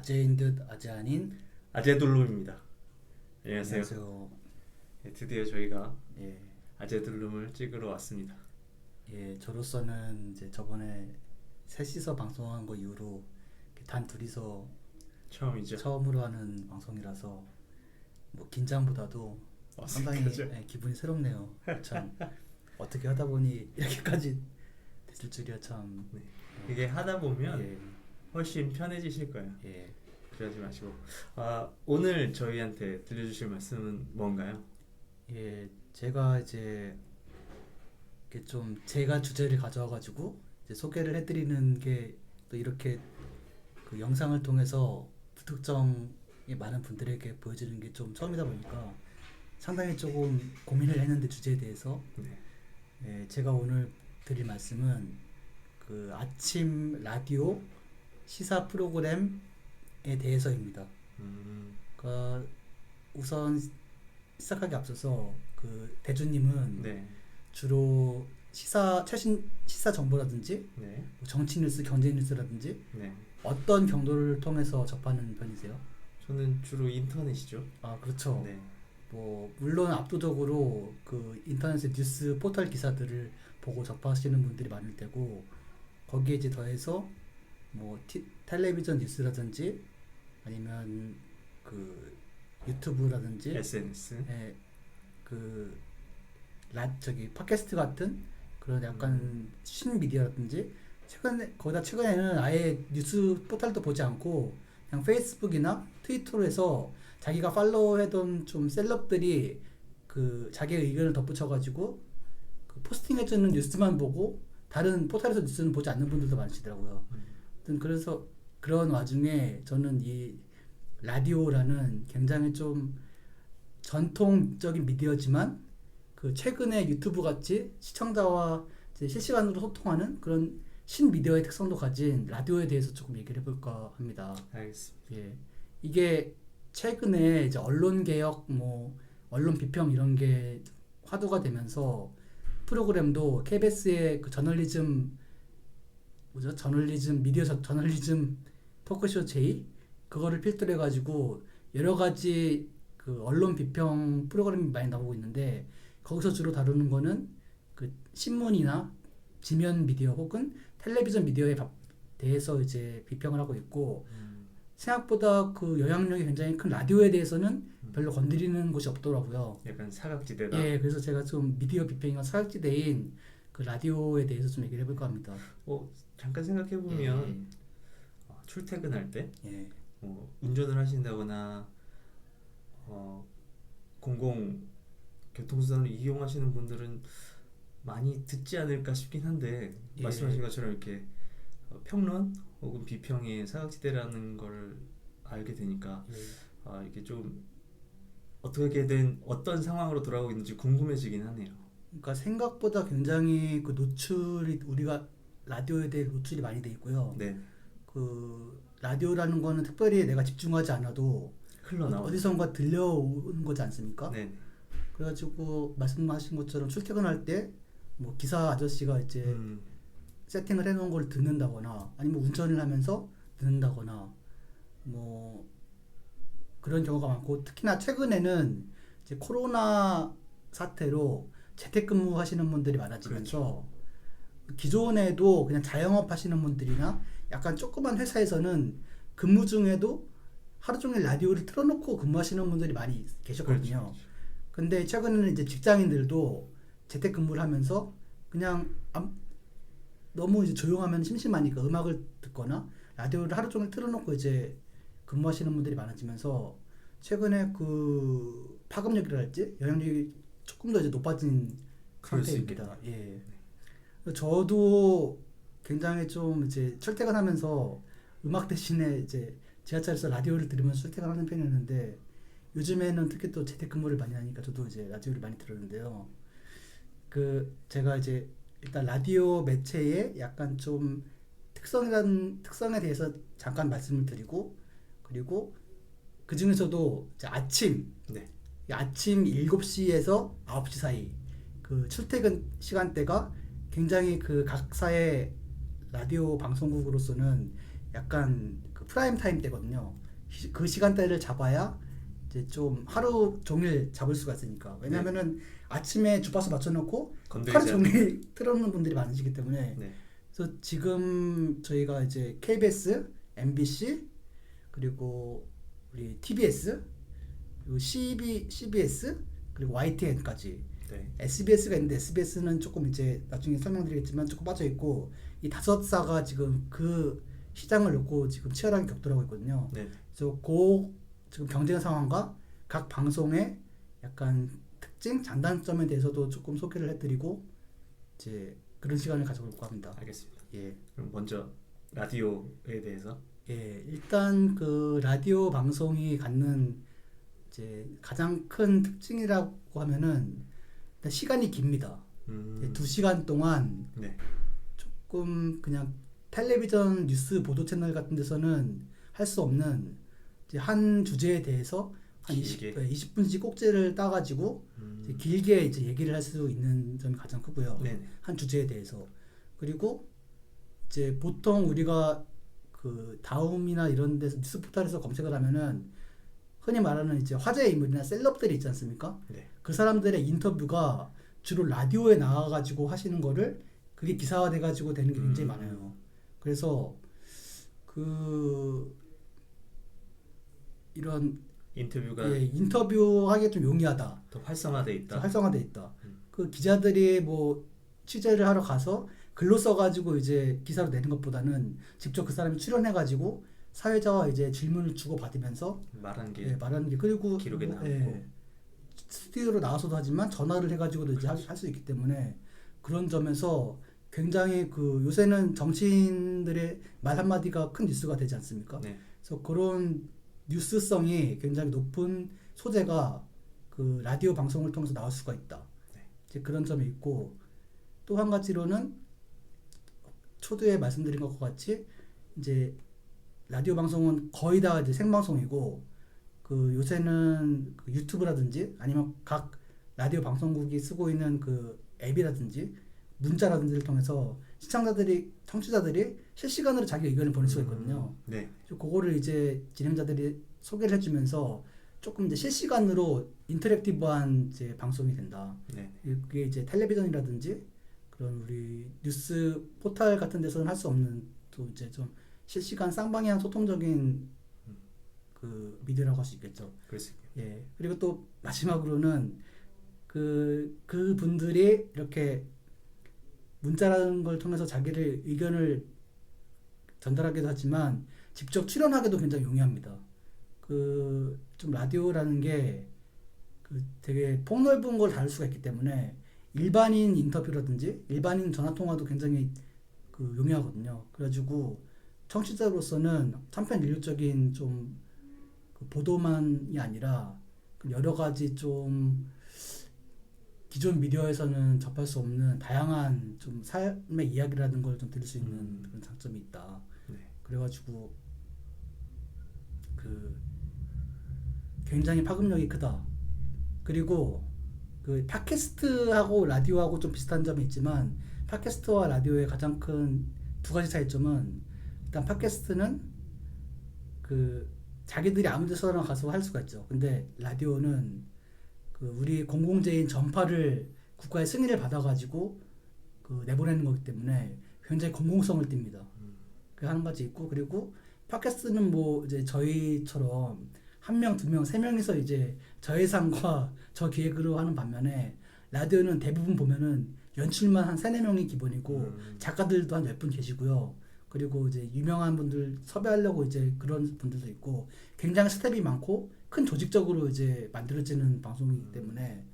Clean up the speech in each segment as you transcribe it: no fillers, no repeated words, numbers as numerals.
아재인 듯 아재 아닌. 아제돌룸입니다. 안녕하세요. 안녕하세요. 네, 드디어 저희가 예, 아제돌룸을 찍으러 왔습니다. 예, 저로서는 이제 저번에 셋이서 방송한 거 이후로 이렇게 단 둘이서 처음이죠. 처음으로 하는 방송이라서 뭐 긴장보다도 상당히 어색하죠. 기분이 새롭네요. 참 어떻게 하다 보니 이렇게까지 됐을 줄이야 참. 네. 이게 하다 보면 예, 훨씬 편해지실 거예요. 예, 그러지 마시고 오늘 저희한테 들려주실 말씀은 뭔가요? 예, 제가 이제 이렇게 좀 제가 주제를 가져와가지고 이제 소개를 해드리는 게 또 이렇게 그 영상을 통해서 불특정이 많은 분들에게 보여주는 게 좀 처음이다 보니까 상당히 조금 고민을 했는데 주제에 대해서. 네. 예, 제가 오늘 드릴 말씀은 그 아침 라디오 시사 프로그램에 대해서입니다. 그러니까 우선 시작하기 앞서서 그 대주님은 네. 주로 최신 시사 정보라든지 네. 뭐 정치 뉴스, 경제 뉴스라든지 네. 어떤 경로를 통해서 접하는 편이세요? 저는 주로 인터넷이죠. 아, 그렇죠. 네. 뭐 물론 압도적으로 그 인터넷의 뉴스 포털 기사들을 보고 접하시는 분들이 많을 테고, 거기에 이제 더해서 뭐 텔레비전 뉴스라든지 아니면 그 유튜브라든지 SNS. 예, 그 저기 팟캐스트 같은 그런 약간 신미디어라든지, 최근에는 아예 뉴스 포털도 보지 않고 그냥 페이스북이나 트위터로 해서 자기가 팔로우해둔 좀 셀럽들이 그 자기의 의견을 덧붙여가지고 그 포스팅해주는 뉴스만 보고 다른 포털에서 뉴스는 보지 않는 분들도 많으시더라고요. 아무튼 그래서 그런 와중에 저는 이 라디오라는 굉장히 좀 전통적인 미디어지만 그 최근에 유튜브 같이 시청자와 이제 실시간으로 소통하는 그런 신미디어의 특성도 가진 라디오에 대해서 조금 얘기를 해볼까 합니다. 알겠습니다. 예, 이게 최근에 이제 언론 개혁, 뭐 언론 비평 이런 게 화두가 되면서 프로그램도 KBS의 그 저널리즘 토크쇼 J 그거를 필두로 해가지고 여러 가지 그 언론 비평 프로그램이 많이 나오고 있는데, 거기서 주로 다루는 거는 그 신문이나 지면 미디어 혹은 텔레비전 미디어에 대해서 이제 비평을 하고 있고, 생각보다 그 영향력이 굉장히 큰 라디오에 대해서는 별로 건드리는 곳이 없더라고요. 약간 사각지대다. 예, 그래서 제가 좀 미디어 비평이나 사각지대인 그 라디오에 대해서 좀 얘기를 해볼까 합니다. 잠깐 생각해 보면 출퇴근할 때 예, 운전을 하신다거나 공공 교통수단을 이용하시는 분들은 많이 듣지 않을까 싶긴 한데, 예. 말씀하신 것처럼 이렇게 평론 혹은 비평의 사각지대라는 걸 알게 되니까 예. 이게 좀 어떤 상황으로 돌아가고 있는지 궁금해지긴 하네요. 그러니까 생각보다 굉장히 그 노출이, 우리가 라디오에 대해 노출이 많이 돼 있고요. 네. 그 라디오라는 거는 특별히 내가 집중하지 않아도 흘러나오죠. 어디선가 들려오는 거지 않습니까? 네. 그래가지고 말씀하신 것처럼 출퇴근할 때 뭐 기사 아저씨가 이제 세팅을 해놓은 걸 듣는다거나 아니면 운전을 하면서 듣는다거나 뭐 그런 경우가 많고, 특히나 최근에는 이제 코로나 사태로 재택근무 하시는 분들이 많아지면서 기존에도 그냥 자영업 하시는 분들이나 약간 조그만 회사에서는 근무 중에도 하루 종일 라디오를 틀어놓고 근무하시는 분들이 많이 계셨거든요. 그렇죠. 근데 최근에는 이제 직장인들도 재택근무를 하면서 그냥 너무 이제 조용하면 심심하니까 음악을 듣거나 라디오를 하루 종일 틀어놓고 이제 근무하시는 분들이 많아지면서 최근에 그 파급력이랄지 영향력이 조금 더 이제 높아진 상태입니다. 예. 저도 굉장히 좀 이제 출퇴근하면서 음악 대신에 이제 지하철에서 라디오를 들으면서 출퇴근하는 편이었는데, 요즘에는 특히 또 재택근무를 많이 하니까 저도 이제 라디오를 많이 들었는데요. 그 제가 이제 일단 라디오 매체의 약간 좀 특성에 대해서 잠깐 말씀을 드리고, 그리고 그 중에서도 이제 아침 7시에서 9시 사이 그 출퇴근 시간대가 굉장히 그 각사의 라디오 방송국으로서는 약간 그 그 프라임 타임 때거든요. 그 시간대를 잡아야 이제 좀 하루 종일 잡을 수가 있으니까. 왜냐면은 아침에 주파수 맞춰놓고 하루 건드리지 않는. 종일 틀어놓는 분들이 많으시기 때문에. 네. 그래서 지금 저희가 이제 KBS, MBC 그리고 우리 TBS 그리고 CBS 그리고 YTN까지 네. SBS가 있는데 SBS는 조금 이제 나중에 설명드리겠지만 조금 빠져 있고 이 5사가 지금 그 시장을 놓고 지금 치열하게 격돌하고 있거든요. 네. 그래서 그 지금 경쟁 상황과 각 방송의 약간 특징, 장단점에 대해서도 조금 소개를 해드리고 이제 그런 시간을 가져볼까 합니다. 알겠습니다. 예. 그럼 먼저 라디오에 대해서. 예, 일단 그 라디오 방송이 갖는 이제 가장 큰 특징이라고 하면은 일단 시간이 깁니다. 음. 2시간 동안 네. 조금 그냥 텔레비전 뉴스 보도 채널 같은 데서는 할 수 없는 이제 한 주제에 대해서 한 길게. 20분씩 꼭지를 따가지고 이제 길게 이제 얘기를 할 수 있는 점이 가장 크고요. 네네. 한 주제에 대해서. 그리고 이제 보통 우리가 그 다음이나 이런 데서 뉴스 포털에서 검색을 하면은 흔히 말하는 이제 화제의 인물이나 셀럽들이 있지 않습니까? 네. 그 사람들의 인터뷰가 주로 라디오에 나와가지고 하시는 거를 그게 기사화돼가지고 되는 게 굉장히 많아요. 그래서 그 이런 인터뷰가 예, 인터뷰하기 좀 용이하다. 더 활성화돼 있다. 활성화돼 있다. 그 기자들이 뭐 취재를 하러 가서 글로 써가지고 이제 기사로 내는 것보다는 직접 그 사람이 출연해가지고 사회자와 이제 질문을 주고 받으면서 말하는 게 예, 말하는 게 그리고 기록에 뭐, 남고. 예, 스튜디오로 나와서도 하지만 전화를 해가지고도 이제 할 수 있기 때문에 그런 점에서 굉장히 그 요새는 정치인들의 말 한마디가 큰 뉴스가 되지 않습니까? 네. 그래서 그런 뉴스성이 굉장히 높은 소재가 그 라디오 방송을 통해서 나올 수가 있다. 네. 이제 그런 점이 있고 또 한 가지로는 초두에 말씀드린 것과 같이 이제 라디오 방송은 거의 다 이제 생방송이고 그 요새는 그 유튜브라든지 아니면 각 라디오 방송국이 쓰고 있는 그 앱이라든지 문자라든지를 통해서 시청자들이 청취자들이 실시간으로 자기 의견을 보낼 수가 있거든요. 네. 그거를 이제 진행자들이 소개를 해주면서 조금 이제 실시간으로 인터랙티브한 이제 방송이 된다. 네. 그게 이제 텔레비전이라든지 그런 우리 뉴스 포털 같은 데서는 할 수 없는 또 이제 좀 실시간 쌍방향 소통적인 그 미디어라고 할 수 있겠죠. 그럴 수 있겠네요. 예. 그리고 또 마지막으로는 그 분들이 이렇게 문자라는 걸 통해서 자기를 의견을 전달하기도 하지만 직접 출연하기도 굉장히 용이합니다. 그 좀 라디오라는 게 그 되게 폭넓은 걸 다룰 수가 있기 때문에 일반인 인터뷰라든지 일반인 전화 통화도 굉장히 그 용이하거든요. 그래가지고 청취자로서는 천편일률적인 좀 그 보도만이 아니라 그 여러 가지 좀 기존 미디어에서는 접할 수 없는 다양한 좀 삶의 이야기라는 걸 좀 들을 수 있는 그런 장점이 있다. 네. 그래가지고 그 굉장히 파급력이 크다. 그리고 그 팟캐스트하고 라디오하고 좀 비슷한 점이 있지만 팟캐스트와 라디오의 가장 큰 두 가지 차이점은 일단 팟캐스트는 그 자기들이 아무 데서나 가서 할 수가 있죠. 근데 라디오는 그 우리 공공재인 전파를 국가의 승인을 받아가지고 그 내보내는 거기 때문에 굉장히 공공성을 띱니다. 그 한 가지 있고 그리고 팟캐스트는 뭐 이제 저희처럼 한 명, 두 명, 세 명이서 이제 저 예산과 저 기획으로 하는 반면에 라디오는 대부분 보면은 연출만 한 세네 명이 기본이고 작가들도 한 몇 분 계시고요. 그리고 이제 유명한 분들 섭외하려고 이제 그런 분들도 있고 굉장히 스텝이 많고 큰 조직적으로 이제 만들어지는 방송이기 때문에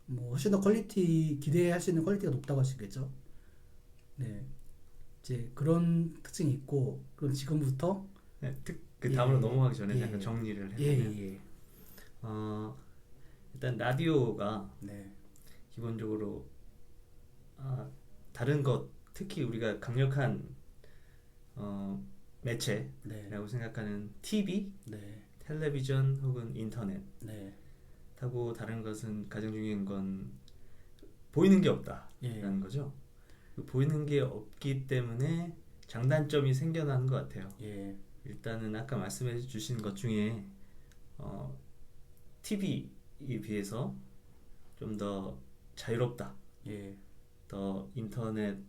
뭐 훨씬 더 기대할 수 있는 퀄리티가 높다고 할 수 있겠죠. 네. 이제 그런 특징이 있고 그럼 지금부터 네. 그 다음으로 예. 넘어가기 전에 예. 약간 정리를 예, 해보면 예. 일단 라디오가 네. 기본적으로 다른 것 특히 우리가 강력한 매체라고 네. 생각하는 TV, 네. 텔레비전 혹은 인터넷 네. 하고 다른 것은 가장 중요한 건 보이는 게 없다라는 예. 거죠. 그 보이는 게 없기 때문에 장단점이 생겨나는 것 같아요. 예. 일단은 아까 말씀해 주신 것 중에 TV에 비해서 좀 더 자유롭다. 예. 더 인터넷처럼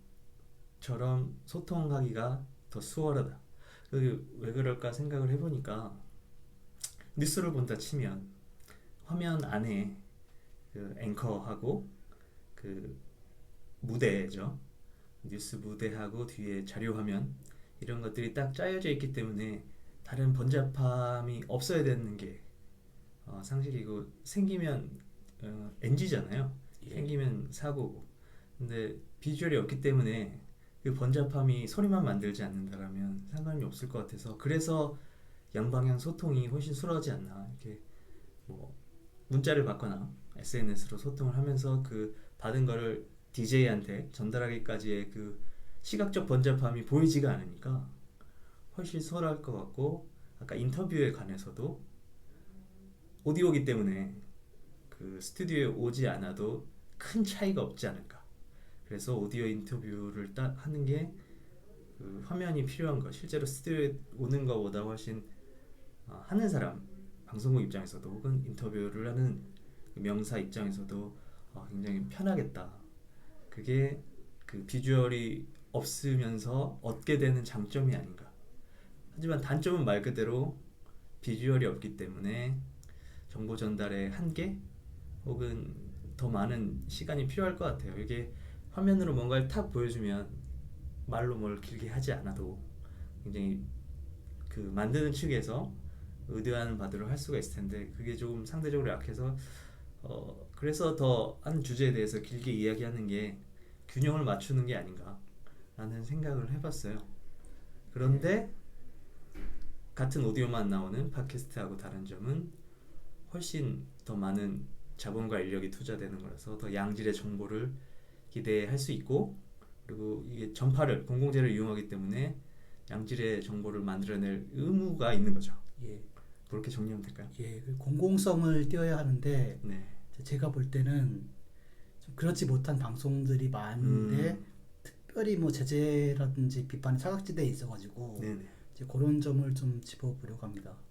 소통하기가 더 수월하다. 그게 왜 그럴까 생각을 해보니까 뉴스를 본다 치면 화면 안에 그 앵커하고 그 무대죠. 뉴스 무대하고 뒤에 자료 화면 이런 것들이 딱 짜여져 있기 때문에 다른 번잡함이 없어야 되는 게 상식이고 생기면 NG잖아요. 예. 생기면 사고고. 근데 비주얼이 없기 때문에 그 번잡함이 소리만 만들지 않는다라면 상관이 없을 것 같아서 그래서 양방향 소통이 훨씬 수월하지 않나. 이렇게 뭐 문자를 받거나 SNS로 소통을 하면서 그 받은 거를 DJ한테 전달하기까지의 그 시각적 번잡함이 보이지가 않으니까 훨씬 수월할 것 같고 아까 인터뷰에 관해서도 오디오기 때문에 그 스튜디오에 오지 않아도 큰 차이가 없지 않을까. 그래서 오디오 인터뷰를 딱 하는 게 그 화면이 필요한 거 실제로 스튜디오에 오는 거보다 훨씬 하는 사람 방송국 입장에서도 혹은 인터뷰를 하는 그 명사 입장에서도 굉장히 편하겠다. 그게 그 비주얼이 없으면서 얻게 되는 장점이 아닌가. 하지만 단점은 말 그대로 비주얼이 없기 때문에 정보 전달의 한계 혹은 더 많은 시간이 필요할 것 같아요. 이게 화면으로 뭔가를 탁 보여주면 말로 뭘 길게 하지 않아도 굉장히 그 만드는 측에서 의도하는 바대로 할 수가 있을 텐데 그게 조금 상대적으로 약해서 그래서 더 한 주제에 대해서 길게 이야기하는 게 균형을 맞추는 게 아닌가 라는 생각을 해봤어요. 그런데 같은 오디오만 나오는 팟캐스트하고 다른 점은 훨씬 더 많은 자본과 인력이 투자되는 거라서 더 양질의 정보를 기대할 수 있고 그리고 이게 전파를 공공재를 이용하기 때문에 양질의 정보를 만들어낼 의무가 있는 거죠. 예. 그렇게 정리하면 될까요? 예. 그 공공성을 띄어야 하는데 네. 제가 볼 때는 좀 그렇지 못한 방송들이 많은데 특별히 뭐 제재라든지 비판의 사각지대에 있어가지고 네네. 이제 그런 점을 좀 짚어보려고 합니다.